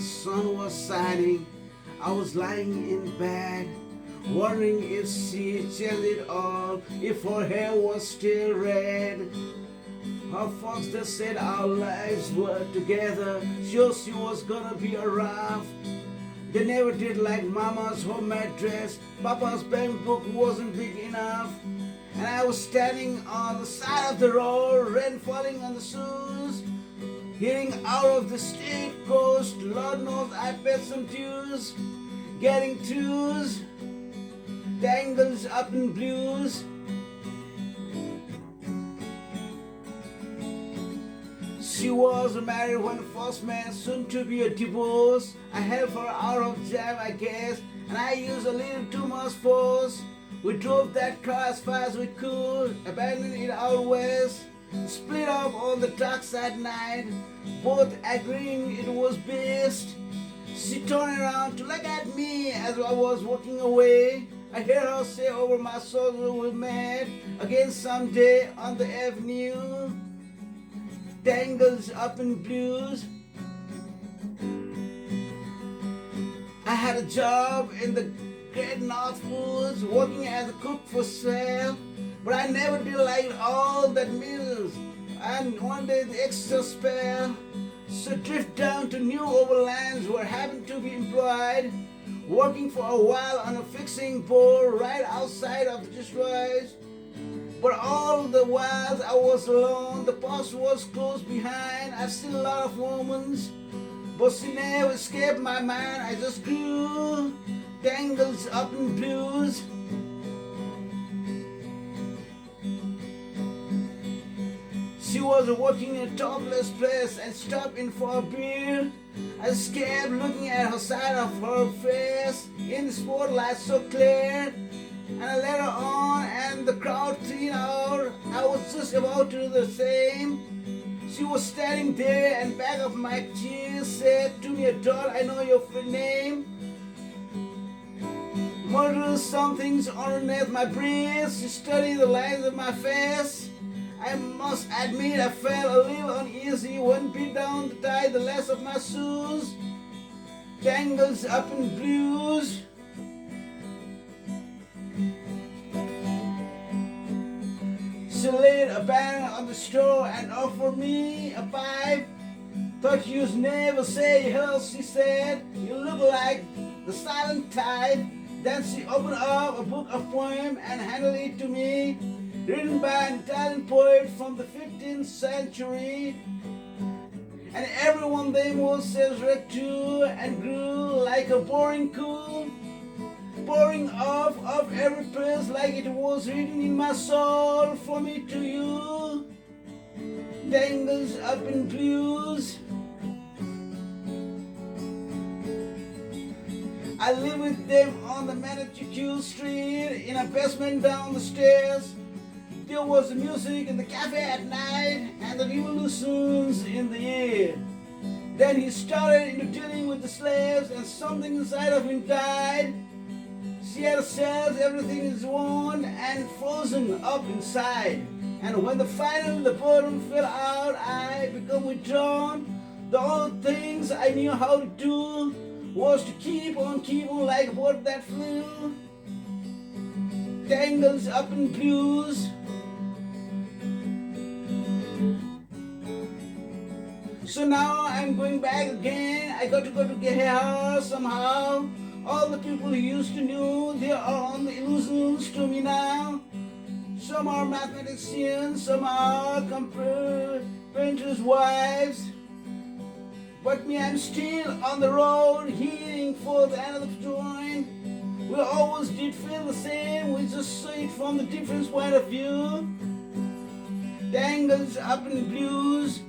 sun was shining, I was lying in bed, wondering if she changed it all, if her hair was still red. Her folks just said our lives were together, sure she was gonna be around. They never did like Mama's homemade dress, Papa's bank book wasn't big enough. And I was standing on the side of the road, rain falling on the shoes, hearing out of the state coast, Lord knows I paid some dues, getting twos, tangles up in blues. She was married when the first man, soon to be a divorce. I helped her out of jam, I guess, and I used a little too much force. We drove that car as far as we could, abandoned it out west, split up on the tracks at night, both agreeing it was best. She turned around to look at me as I was walking away. I heard her say over my shoulder, we'll meet again someday on the avenue. Tangles up in blues. I had a job in the Great North Woods, working as a cook for sale, but I never did like all that meals, and one day the extra spell. So drift down to New Overlands where I happened to be employed, working for a while on a fixing board right outside of the destroys. But all the while I was alone, the past was close behind. I've seen a lot of moments, but she never escaped my mind. I just grew tangles up in blues. She was working in a topless place and stopped in for a beer. I just kept looking at her side of her face in the spotlight so clear. And I let her on and the crowd cleaned out. I was just about to do the same. She was standing there and back of my chair said to me, "Adult, I know your name." Murdered some things underneath my breath. She studied the lines of my face. I must admit I felt a little uneasy when beat down to tie the lace of my shoes. Tangles up in blues. She laid a banner on the store and offered me a pipe. Thought you'd never say hello, she said. You look like the silent tide. Then she opened up a book of poems and handed it to me, written by an Italian poet from the 15th century. And every one of them was read to and grew like a pouring cool, pouring off of every place like it was written in my soul from me to you. Tangles up in blues. I live with them on the Manitou Street in a basement down the stairs. There was music in the cafe at night and the revolutions in the air. Then he started into dealing with the slaves and something inside of him died. She had cells, everything is worn and frozen up inside. And when the bottom fell out, I became withdrawn. The only things I knew how to do was to keep on like a bird that flew. Tangles up in blues. So now I'm going back again. I got to go to get her somehow. All the people who used to know, they are on the illusions to me now. Some are mathematicians, some are painters' wives. But me, I'm still on the road, heading for the end of the joint. We always did feel the same, we just see it from the different point of view. Tangles up in blues.